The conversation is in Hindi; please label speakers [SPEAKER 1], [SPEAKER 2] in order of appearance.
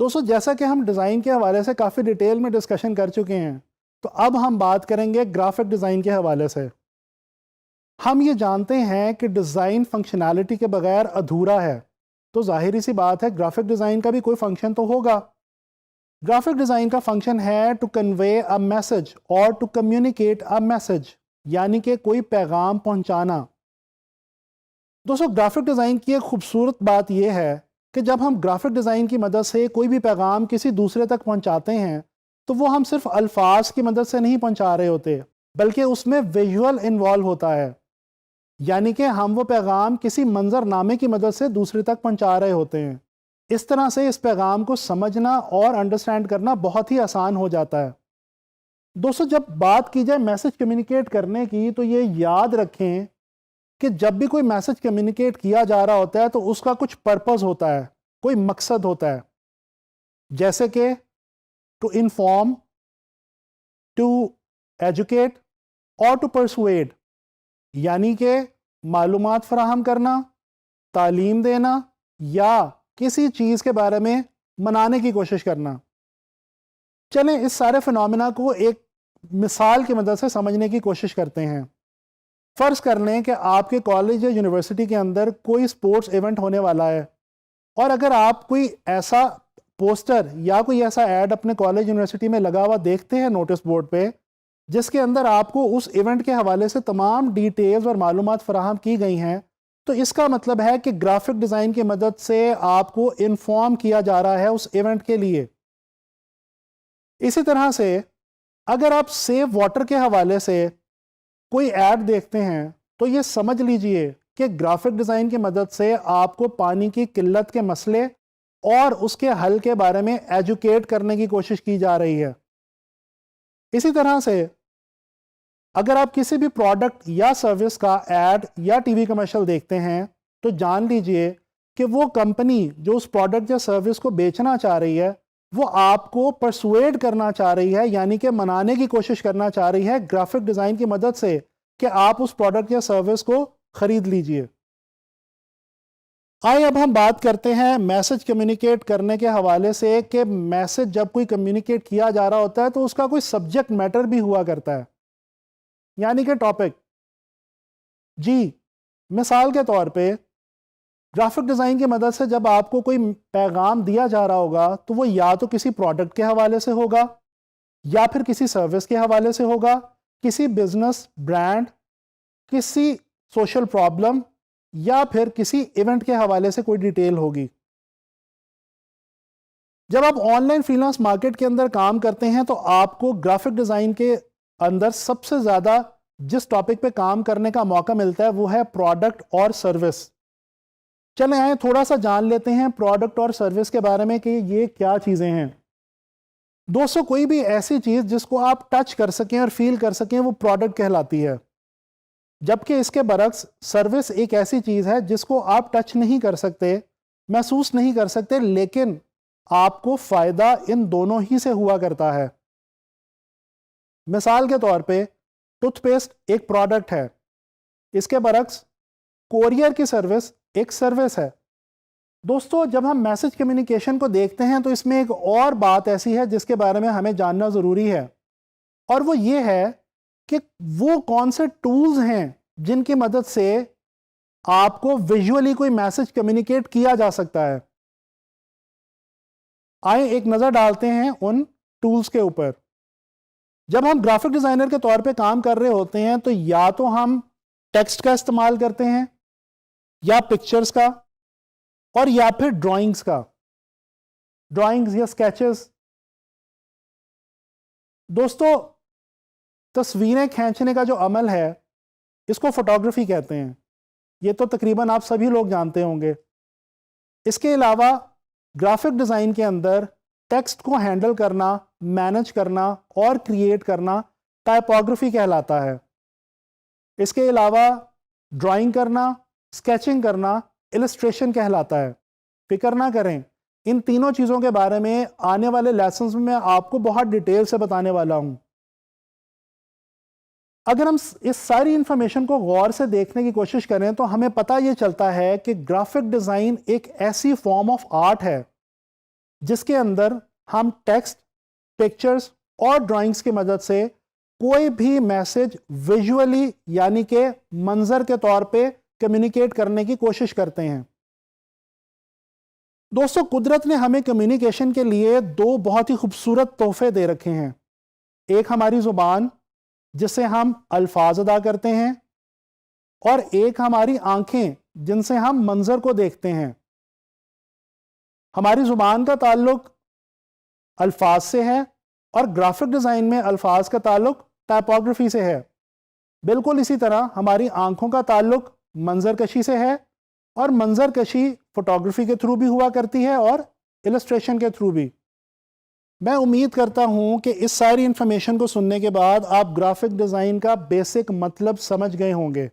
[SPEAKER 1] दोस्तों, जैसा कि हम डिज़ाइन के हवाले से काफ़ी डिटेल में डिस्कशन कर चुके हैं, तो अब हम बात करेंगे ग्राफिक डिज़ाइन के हवाले से। हम ये जानते हैं कि डिज़ाइन फंक्शनैलिटी के बगैर अधूरा है, तो ज़ाहिरी सी बात है ग्राफिक डिज़ाइन का भी कोई फंक्शन तो होगा। ग्राफिक डिज़ाइन का फंक्शन है टू कन्वे अ मैसेज और टू कम्युनिकेट अ मैसेज, यानी कि कोई पैगाम पहुंचाना। दोस्तों, ग्राफिक डिज़ाइन की एक खूबसूरत बात यह है कि जब हम ग्राफिक डिज़ाइन की मदद से कोई भी पैगाम किसी दूसरे तक पहुंचाते हैं, तो वो हम सिर्फ अल्फाज की मदद से नहीं पहुंचा रहे होते, बल्कि उसमें विजुअल इन्वॉल्व होता है। यानी कि हम वो पैगाम किसी मंजरनामे की मदद से दूसरे तक पहुंचा रहे होते हैं। इस तरह से इस पैगाम को समझना और अंडरस्टैंड करना बहुत ही आसान हो जाता है। दोस्तों, जब बात की जाए मैसेज कम्युनिकेट करने की, तो ये याद रखें कि जब भी कोई मैसेज कम्युनिकेट किया जा रहा होता है तो उसका कुछ पर्पस होता है, कोई मकसद होता है। जैसे कि टू इन्फॉर्म, टू एजुकेट और टू परसुएड, यानी कि मालूमात फराहम करना, तालीम देना या किसी चीज़ के बारे में मनाने की कोशिश करना। चलें इस सारे फिनोमेना को एक मिसाल की मदद से समझने की कोशिश करते हैं। फ़र्ज कर लें कि आपके कॉलेज या यूनिवर्सिटी के अंदर कोई स्पोर्ट्स इवेंट होने वाला है, और अगर आप कोई ऐसा पोस्टर या कोई ऐसा ऐड अपने कॉलेज यूनिवर्सिटी में लगा हुआ देखते हैं नोटिस बोर्ड पे, जिसके अंदर आपको उस इवेंट के हवाले से तमाम डिटेल्स और मालूमात फराहम की गई हैं, तो इसका मतलब है कि ग्राफिक डिज़ाइन की मदद से आपको इन्फॉर्म किया जा रहा है उस इवेंट के लिए। इसी तरह से अगर आप सेव वाटर के हवाले से कोई ऐड देखते हैं, तो ये समझ लीजिए कि ग्राफिक डिज़ाइन की मदद से आपको पानी की किल्लत के मसले और उसके हल के बारे में एजुकेट करने की कोशिश की जा रही है। इसी तरह से अगर आप किसी भी प्रोडक्ट या सर्विस का ऐड या टीवी कमर्शियल देखते हैं, तो जान लीजिए कि वो कंपनी जो उस प्रोडक्ट या सर्विस को बेचना चाह रही है, वो आपको परसुएड करना चाह रही है, यानी कि मनाने की कोशिश करना चाह रही है ग्राफिक डिज़ाइन की मदद से कि आप उस प्रोडक्ट या सर्विस को खरीद लीजिए। आइए अब हम बात करते हैं मैसेज कम्युनिकेट करने के हवाले से कि मैसेज जब कोई कम्युनिकेट किया जा रहा होता है तो उसका कोई सब्जेक्ट मैटर भी हुआ करता है, यानी कि टॉपिक। जी, मिसाल के तौर पे ग्राफिक डिज़ाइन की मदद से जब आपको कोई पैगाम दिया जा रहा होगा, तो वो या तो किसी प्रोडक्ट के हवाले से होगा, या फिर किसी सर्विस के हवाले से होगा, किसी बिजनेस ब्रांड, किसी सोशल प्रॉब्लम, या फिर किसी इवेंट के हवाले से कोई डिटेल होगी। जब आप ऑनलाइन फ्रीलांस मार्केट के अंदर काम करते हैं, तो आपको ग्राफिक डिज़ाइन के अंदर सबसे ज़्यादा जिस टॉपिक पे काम करने का मौका मिलता है वो है प्रोडक्ट और सर्विस। चलें आए थोड़ा सा जान लेते हैं प्रोडक्ट और सर्विस के बारे में कि ये क्या चीज़ें हैं। दोस्तों, कोई भी ऐसी चीज़ जिसको आप टच कर सकें और फील कर सकें, वो प्रोडक्ट कहलाती है। जबकि इसके बरक्स सर्विस एक ऐसी चीज़ है जिसको आप टच नहीं कर सकते, महसूस नहीं कर सकते, लेकिन आपको फ़ायदा इन दोनों ही से हुआ करता है। मिसाल के तौर पे टूथपेस्ट एक प्रोडक्ट है, इसके बरक्स कोरियर की सर्विस एक सर्विस है। दोस्तों, जब हम मैसेज कम्युनिकेशन को देखते हैं, तो इसमें एक और बात ऐसी है जिसके बारे में हमें जानना ज़रूरी है, और वो ये है कि वो कौन से टूल्स हैं जिनकी मदद से आपको विजुअली कोई मैसेज कम्युनिकेट किया जा सकता है। आए एक नज़र डालते हैं उन टूल्स के ऊपर। जब हम ग्राफिक डिज़ाइनर के तौर पे काम कर रहे होते हैं, तो या तो हम टेक्स्ट का इस्तेमाल करते हैं, या पिक्चर्स का, और या फिर ड्राइंग्स का, ड्राइंग्स या स्केचेस। दोस्तों, तस्वीरें खींचने का जो अमल है, इसको फोटोग्राफी कहते हैं। ये तो तकरीबन आप सभी लोग जानते होंगे। इसके अलावा ग्राफिक डिज़ाइन के अंदर टेक्स्ट को हैंडल करना, मैनेज करना और क्रिएट करना टाइपोग्राफी कहलाता है। इसके अलावा ड्राइंग करना, स्केचिंग करना इलस्ट्रेशन कहलाता है। फिक्र ना करें, इन तीनों चीज़ों के बारे में आने वाले लेसन्स में मैं आपको बहुत डिटेल से बताने वाला हूं। अगर हम इस सारी इंफॉर्मेशन को गौर से देखने की कोशिश करें, तो हमें पता ये चलता है कि ग्राफिक डिज़ाइन एक ऐसी फॉर्म ऑफ आर्ट है जिसके अंदर हम टेक्स्ट, पिक्चर्स और ड्राइंग्स की मदद से कोई भी मैसेज विजुअली यानी कि मंजर के तौर पे कम्युनिकेट करने की कोशिश करते हैं। दोस्तों, कुदरत ने हमें कम्युनिकेशन के लिए दो बहुत ही खूबसूरत तोहफे दे रखे हैं। एक हमारी ज़ुबान जिससे हम अल्फाज अदा करते हैं, और एक हमारी आंखें जिनसे हम मंजर को देखते हैं। हमारी ज़ुबान का ताल्लुक अल्फाज से है और ग्राफिक डिज़ाइन में अल्फाज का ताल्लुक टाइपोग्राफी से है। बिल्कुल इसी तरह हमारी आंखों का ताल्लुक मंजर कशी से है, और मंजर कशी फोटोग्राफी के थ्रू भी हुआ करती है और इलस्ट्रेशन के थ्रू भी। मैं उम्मीद करता हूं कि इस सारी इंफॉर्मेशन को सुनने के बाद आप ग्राफिक डिज़ाइन का बेसिक मतलब समझ गए होंगे।